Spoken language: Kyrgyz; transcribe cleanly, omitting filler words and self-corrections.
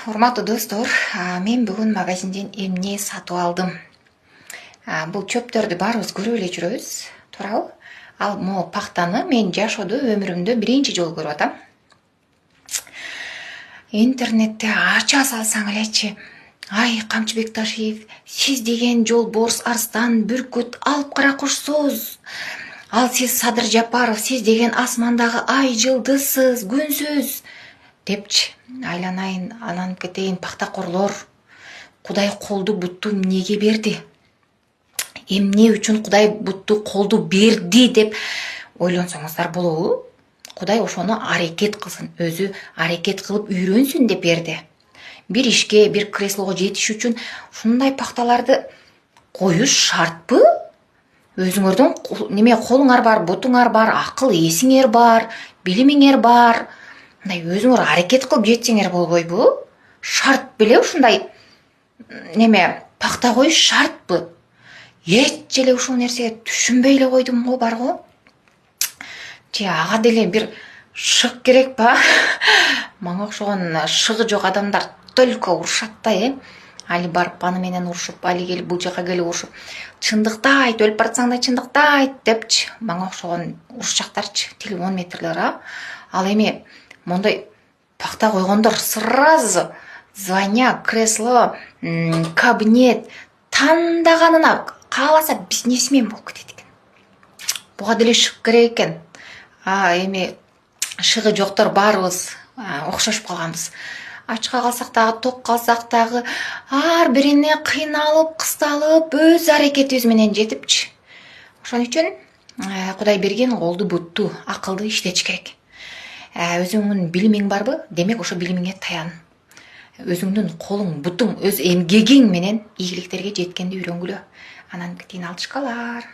Урматтуу достор, мен бүгүн магазинден эмне сатып алдым. Бул чөптөрдү баарыбыз көрүп эле жүрөбүз, туурабы? Ал могу пактаны мен жашоодо өмүрүмдө биринчи жолу көрүп атам. Интернетте ача салсаң элечи, ай Камчыбек Ташиев, сиз деген жолборс, арстан, бүркүт, алып кара кушсуз. Ал сиз Садыр Жапаров, сиз деген асмандагы ай жылдызсыз, күнсүз. Депчи айланайын, анан кетейин пактакорлор. Кудай колду бутту эмнеге берди? Эмне үчүн Кудай бутту колду берди деп ойлонсоңуздар болобу? Кудай ошону аракет кылсын, өзү аракет кылып үйрөнсүн деп берди. Бир ишке, бир креслого жетиш үчүн ушундай пакталарды коюш шартпы? Өзүңөрдүн неме колуңар бар, бутуңар бар, акыл эсиңер бар, билимиңер бар. Мындай өзүңөр аракет кылып жетсеңер болбойбу? Шарт беле ушундай неме пакта коюш шартпы? Эч эле ушул нерсеге түшүнбөй эле койдум го, бар го. Ага деле бир шык керек ба? Мага окшогон шыгы жок адамдар только урушат да, али барып аны менен урушуп, али келип бул жака келип урушуп, чындыкты айт, өлүп баратсаң да чындыкты айт депчи, мага окшогон урушчактарчы, телефон метрлер, Ал эми мондай пакта койгондор сразу звонят, кресло, кабинет тандаганына кааласа бизнесмен болуп кетет экен. Буга деле шык керек экен. Эми шыгы жоктор баарыбыз окшошуп калганбыз. Ачка калсак дагы, ток калсак дагы ар бирине кыйналып, кысталып, өз аракетибиз менен жетипчи. Ошон үчүн Кудай берген колду, бутту, акылды иштетиш керек. Өзүңдүн билимиң барбы? Демек ошо билимиңе таян. Өзүңдүн колуң, бутуң, өз эмгегиң менен ийгиликтерге жеткенди үйрөнгүлө. Анан кетейин, алдышкалар.